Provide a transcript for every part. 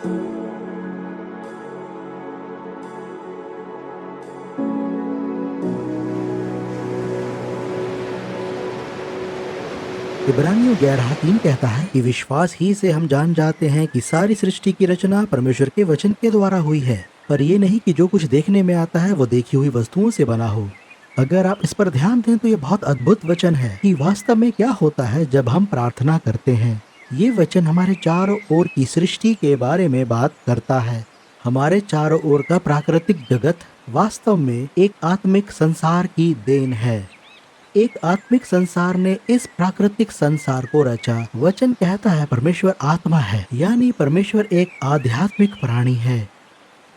इब्रानियों 11:3 कहता है कि विश्वास ही से हम जान जाते हैं कि सारी सृष्टि की रचना परमेश्वर के वचन के द्वारा हुई है, पर ये नहीं कि जो कुछ देखने में आता है वो देखी हुई वस्तुओं से बना हो। अगर आप इस पर ध्यान दें तो ये बहुत अद्भुत वचन है कि वास्तव में क्या होता है जब हम प्रार्थना करते हैं। ये वचन हमारे चारों ओर की सृष्टि के बारे में बात करता है। हमारे चारों ओर का प्राकृतिक जगत वास्तव में एक आत्मिक संसार की देन है। एक आत्मिक संसार ने इस प्राकृतिक संसार को रचा। वचन कहता है परमेश्वर आत्मा है, यानी परमेश्वर एक आध्यात्मिक प्राणी है।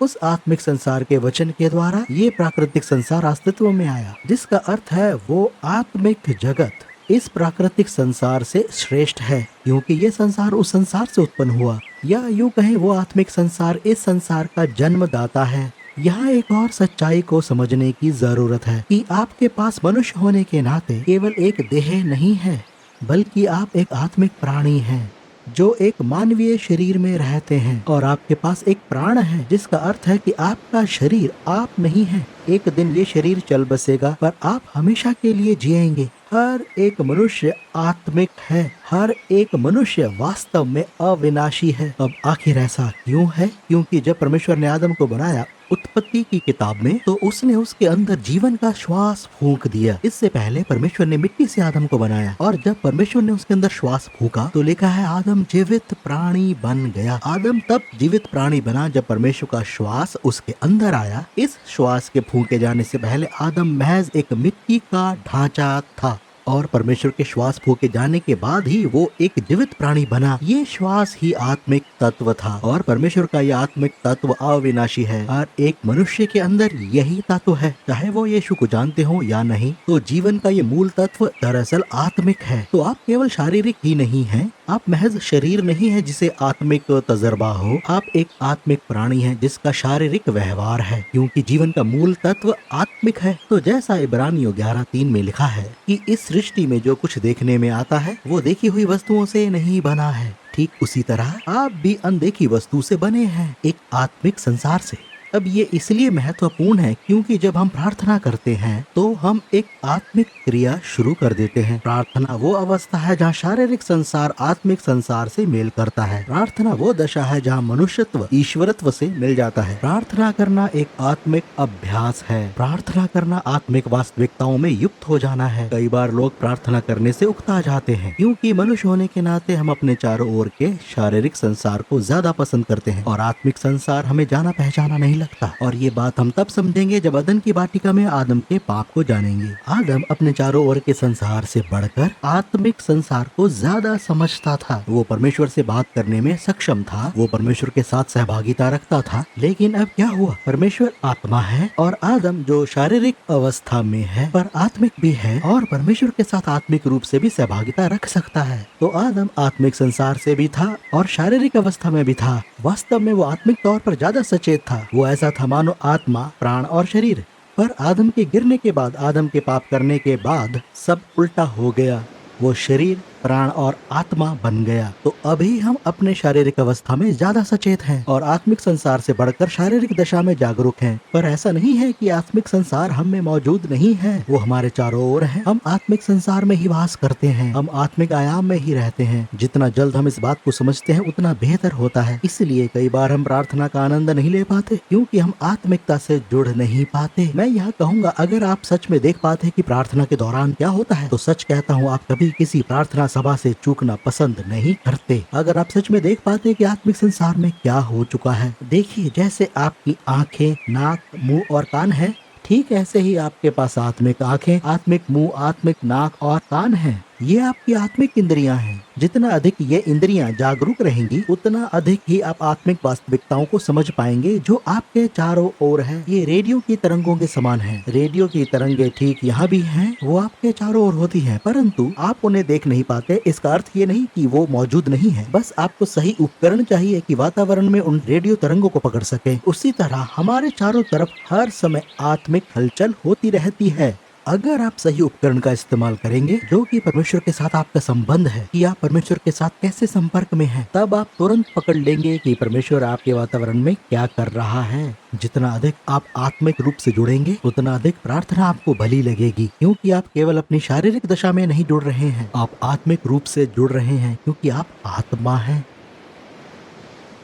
उस आत्मिक संसार के वचन के द्वारा ये प्राकृतिक संसार अस्तित्व में आया, जिसका अर्थ है वो आत्मिक जगत इस प्राकृतिक संसार से श्रेष्ठ है, क्योंकि ये संसार उस संसार से उत्पन्न हुआ, या यूं कहें वो आत्मिक संसार इस संसार का जन्मदाता है। यहाँ एक और सच्चाई को समझने की जरूरत है कि आपके पास मनुष्य होने के नाते केवल एक देह नहीं है, बल्कि आप एक आत्मिक प्राणी हैं जो एक मानवीय शरीर में रहते हैं, और आपके पास एक प्राण है, जिसका अर्थ है कि आपका शरीर आप नहीं है। एक दिन ये शरीर चल बसेगा, पर आप हमेशा के लिए जिएंगे। हर एक मनुष्य आत्मिक है, हर एक मनुष्य वास्तव में अविनाशी है। अब आखिर ऐसा क्यों है? क्योंकि जब परमेश्वर ने आदम को बनाया उत्पत्ति की किताब में, तो उसने उसके अंदर जीवन का श्वास फूंक दिया। इससे पहले परमेश्वर ने मिट्टी से आदम को बनाया, और जब परमेश्वर ने उसके अंदर श्वास फूंका तो लिखा है आदम जीवित प्राणी बन गया। आदम तब जीवित प्राणी बना जब परमेश्वर का श्वास उसके अंदर आया। इस श्वास के फूंके जाने से पहले आदम महज एक मिट्टी का ढांचा था, और परमेश्वर के श्वास फूके जाने के बाद ही वो एक जीवित प्राणी बना। ये श्वास ही आत्मिक तत्व था, और परमेश्वर का यह आत्मिक तत्व अविनाशी है। और एक मनुष्य के अंदर यही तत्व है, चाहे वो यीशु को जानते हो या नहीं। तो जीवन का ये मूल तत्व दरअसल आत्मिक है। तो आप केवल शारीरिक ही नहीं हैं, आप महज शरीर नहीं है जिसे आत्मिक तजर्बा हो। आप एक आत्मिक प्राणी हैं जिसका शारीरिक व्यवहार है, क्योंकि जीवन का मूल तत्व आत्मिक है। तो जैसा इब्रानियों 11:3 में लिखा है कि इस सृष्टि में जो कुछ देखने में आता है वो देखी हुई वस्तुओं से नहीं बना है, ठीक उसी तरह आप भी अनदेखी वस्तु से बने हैं, एक आत्मिक संसार से। अब ये इसलिए महत्वपूर्ण है क्योंकि जब हम प्रार्थना करते हैं तो हम एक आत्मिक क्रिया शुरू कर देते हैं। प्रार्थना वो अवस्था है जहाँ शारीरिक संसार आत्मिक संसार से मेल करता है। प्रार्थना वो दशा है जहाँ मनुष्यत्व ईश्वरत्व से मिल जाता है। प्रार्थना करना एक आत्मिक अभ्यास है। प्रार्थना करना आत्मिक वास्तविकताओं में युक्त हो जाना है। कई बार लोग प्रार्थना करने से उकता जाते हैं, क्योंकि मनुष्य होने के नाते हम अपने चारों ओर के शारीरिक संसार को ज्यादा पसंद करते हैं, और आत्मिक संसार हमें जाना पहचाना नहीं लगता। और ये बात हम तब समझेंगे जब अदन की वाटिका में आदम के पाप को जानेंगे। आदम अपने चारों ओर के संसार से बढ़कर आत्मिक संसार को ज्यादा समझता था। वो परमेश्वर से बात करने में सक्षम था, वो परमेश्वर के साथ सहभागिता रखता था। लेकिन अब क्या हुआ? परमेश्वर आत्मा है, और आदम जो शारीरिक अवस्था में है पर आत्मिक भी है, और परमेश्वर के साथ आत्मिक रूप से भी सहभागिता रख सकता है। तो आदम आत्मिक संसार से भी था और शारीरिक अवस्था में भी था। वास्तव में वो आत्मिक तौर पर ज्यादा सचेत था। वो ऐसा था मानो आत्मा, प्राण और शरीर। पर आदम के गिरने के बाद, आदम के पाप करने के बाद सब उल्टा हो गया। वो शरीर, प्राण और आत्मा बन गया। तो अभी हम अपने शारीरिक अवस्था में ज्यादा सचेत हैं और आत्मिक संसार से बढ़कर शारीरिक दशा में जागरूक हैं। पर ऐसा नहीं है कि आत्मिक संसार हम में मौजूद नहीं है, वो हमारे चारों ओर है। हम आत्मिक संसार में ही वास करते हैं, हम आत्मिक आयाम में ही रहते हैं। जितना जल्द हम इस बात को समझते हैं उतना बेहतर होता है। इसलिए कई बार हम प्रार्थना का आनंद नहीं ले पाते, क्योंकि हम आत्मिकता से जुड़ नहीं पाते। मैं यहाँ कहूँगा, अगर आप सच में देख पाते कि प्रार्थना के दौरान क्या होता है, तो सच कहता हूँ आप कभी किसी प्रार्थना सभा से चूकना पसंद नहीं करते। अगर आप सच में देख पाते कि आत्मिक संसार में क्या हो चुका है, देखिए जैसे आपकी आंखें, नाक, मुंह और कान है, ठीक ऐसे ही आपके पास आत्मिक आंखें, आत्मिक मुंह, आत्मिक नाक और कान है। ये आपकी आत्मिक इंद्रियां हैं। जितना अधिक ये इंद्रियां जागरूक रहेंगी, उतना अधिक ही आप आत्मिक वास्तविकताओं को समझ पाएंगे जो आपके चारों ओर है। ये रेडियो की तरंगों के समान है। रेडियो की तरंगे ठीक यहाँ भी हैं, वो आपके चारों ओर होती हैं, परंतु आप उन्हें देख नहीं पाते। इसका अर्थ ये नहीं कि वो मौजूद नहीं है, बस आपको सही उपकरण चाहिए कि वातावरण में उन रेडियो तरंगों को पकड़ सके। उसी तरह हमारे चारों तरफ हर समय आत्मिक हलचल होती रहती है। अगर आप सही उपकरण का इस्तेमाल करेंगे जो कि परमेश्वर के साथ आपका संबंध है, कि आप परमेश्वर के साथ कैसे संपर्क में हैं, तब आप तुरंत पकड़ लेंगे कि परमेश्वर आपके वातावरण में क्या कर रहा है। जितना अधिक आप आत्मिक रूप से जुड़ेंगे उतना अधिक प्रार्थना आपको भली लगेगी, क्योंकि आप केवल अपनी शारीरिक दशा में नहीं जुड़ रहे हैं, आप आत्मिक रूप से जुड़ रहे हैं क्योंकि आप आत्मा हैं।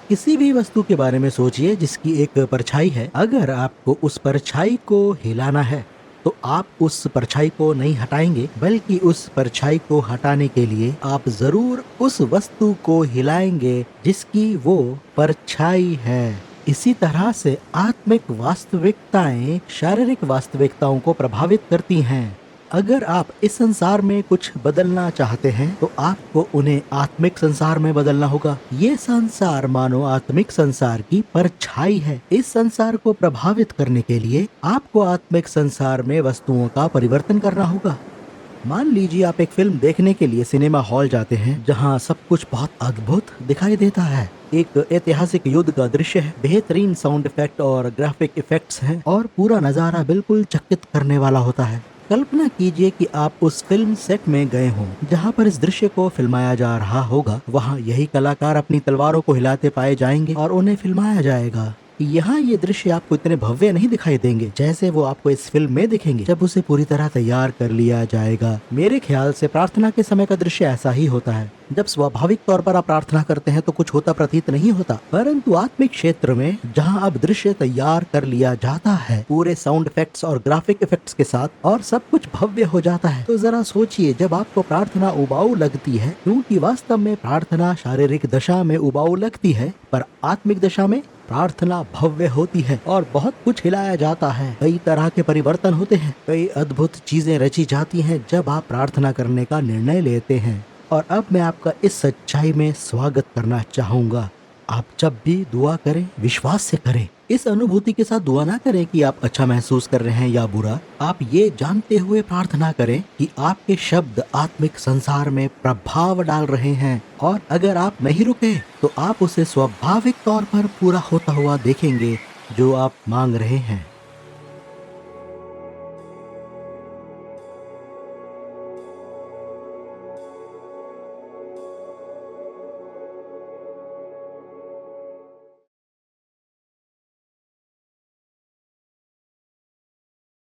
किसी भी वस्तु के बारे में सोचिए जिसकी एक परछाई है। अगर आपको उस परछाई को हिलाना है तो आप उस परछाई को नहीं हटाएंगे, बल्कि उस परछाई को हटाने के लिए आप जरूर उस वस्तु को हिलाएंगे जिसकी वो परछाई है। इसी तरह से आत्मिक वास्तविकताएं शारीरिक वास्तविकताओं को प्रभावित करती हैं। अगर आप इस संसार में कुछ बदलना चाहते हैं तो आपको उन्हें आत्मिक संसार में बदलना होगा। ये संसार मानो आत्मिक संसार की परछाई है। इस संसार को प्रभावित करने के लिए आपको आत्मिक संसार में वस्तुओं का परिवर्तन करना होगा। मान लीजिए आप एक फिल्म देखने के लिए सिनेमा हॉल जाते हैं जहाँ सब कुछ बहुत अद्भुत दिखाई देता है। एक ऐतिहासिक युद्ध का दृश्य है, बेहतरीन साउंड इफेक्ट और ग्राफिक इफेक्ट्स हैं और पूरा नजारा बिल्कुल चकित करने वाला होता है। कल्पना कीजिए कि आप उस फिल्म सेट में गए हों जहां पर इस दृश्य को फिल्माया जा रहा होगा। वहां यही कलाकार अपनी तलवारों को हिलाते पाए जाएंगे और उन्हें फिल्माया जाएगा। यहाँ ये दृश्य आपको इतने भव्य नहीं दिखाई देंगे जैसे वो आपको इस फिल्म में दिखेंगे जब उसे पूरी तरह तैयार कर लिया जाएगा। मेरे ख्याल से प्रार्थना के समय का दृश्य ऐसा ही होता है। जब स्वाभाविक तौर पर आप प्रार्थना करते हैं तो कुछ होता प्रतीत नहीं होता, परंतु आत्मिक क्षेत्र में जहां अब दृश्य तैयार कर लिया जाता है पूरे साउंड इफेक्ट्स और ग्राफिक इफेक्ट्स के साथ और सब कुछ भव्य हो जाता है, तो जरा सोचिए जब आपको प्रार्थना उबाऊ लगती है, क्योंकि वास्तव में प्रार्थना शारीरिक दशा में उबाऊ लगती है पर आत्मिक दशा में प्रार्थना भव्य होती है और बहुत कुछ हिलाया जाता है। कई तरह के परिवर्तन होते हैं, कई अद्भुत चीजें रची जाती हैं जब आप प्रार्थना करने का निर्णय लेते हैं। और अब मैं आपका इस सच्चाई में स्वागत करना चाहूंगा। आप जब भी दुआ करें विश्वास से करें। इस अनुभूति के साथ दुआ ना करें कि आप अच्छा महसूस कर रहे हैं या बुरा। आप ये जानते हुए प्रार्थना करें कि आपके शब्द आत्मिक संसार में प्रभाव डाल रहे हैं और अगर आप नहीं रुके तो आप उसे स्वाभाविक तौर पर पूरा होता हुआ देखेंगे जो आप मांग रहे हैं।